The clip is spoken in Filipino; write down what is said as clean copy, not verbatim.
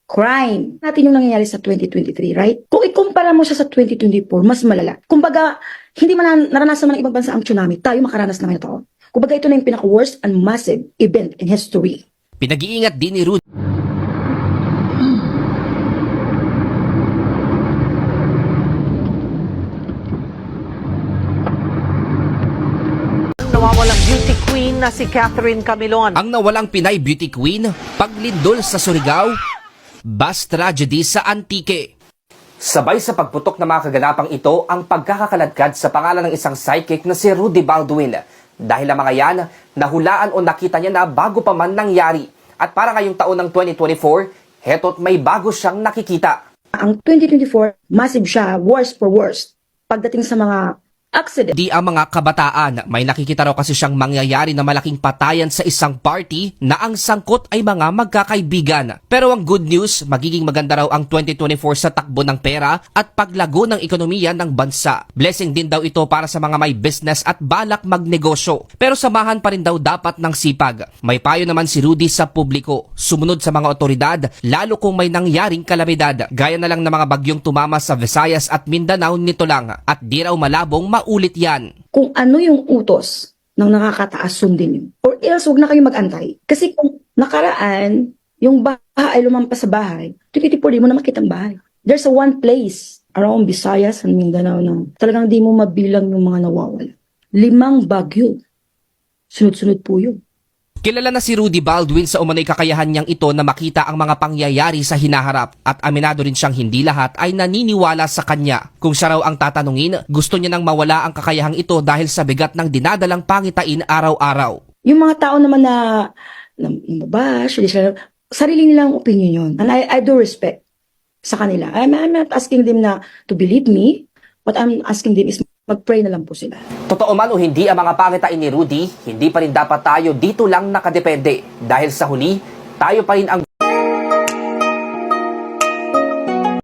crime natin yung nangyayari sa 2023, right? Kung ikumpara mo siya sa 2024, mas malala. Kumbaga, hindi man naranasan man ng ibang bansa ang tsunami, tayo makaranas na ngayon ito. Kumbaga, ito na yung pinaka-worst and massive event in history. Pinag-iingat din ni Rudy Nawawalang beauty queen na si Catherine Camilon. ang nawalang Pinay beauty queen, paglindol sa Surigao, bus tragedy sa Antique. Sabay sa pagputok ng mga kaganapang ito ang pagkakakaladkad sa pangalan ng isang psychic na si Rudy Baldwin. Dahil ang mga yan, nahulaan o nakita niya na bago pa man nangyari. At para ngayong taon ng 2024, heto't may bago siyang nakikita. Ang 2024, massive siya, worst for worst. Pagdating sa mga accident. Di ang mga kabataan, may nakikita raw kasi siyang mangyayari na malaking patayan sa isang party na ang sangkot ay mga magkakaibigan. Pero ang good news, magiging maganda raw ang 2024 sa takbo ng pera at paglago ng ekonomiya ng bansa. Blessing din daw ito para sa mga may business at balak magnegosyo. Pero samahan pa rin daw dapat ng sipag. May payo naman si Rudy sa publiko, sumunod sa mga otoridad, lalo kung may nangyaring kalamidad. Gaya na lang ng mga bagyong tumama sa Visayas at Mindanao nito lang at di raw malabong ulit yan. Kung ano yung utos ng nakakataas, sundin yun. Or else, huwag na kayo mag-antay. Kasi kung nakaraan, yung bahay lumampas sa bahay, 2024, di mo na makita ang bahay. There's a one place around Visayas and Mindanao na talagang di mo mabilang yung mga nawawala. 5 bagyo. Sunod-sunod po yun. Kilala na si Rudy Baldwin sa umano'y kakayahan niyang ito na makita ang mga pangyayari sa hinaharap at aminado rin siyang hindi lahat ay naniniwala sa kanya. Kung siya raw ang tatanungin, gusto niya nang mawala ang kakayahang ito dahil sa bigat ng dinadalang pangitain araw-araw. Yung mga tao naman na mabash, sarili nilang opinion yun. And I do respect sa kanila. I'm not asking them na to believe me. What I'm asking them is mag-pray na lang po sila. Totoo man o hindi ang mga pangitain ni Rudy, hindi pa rin dapat tayo dito lang nakadepende. Dahil sa huli, tayo pa rin ang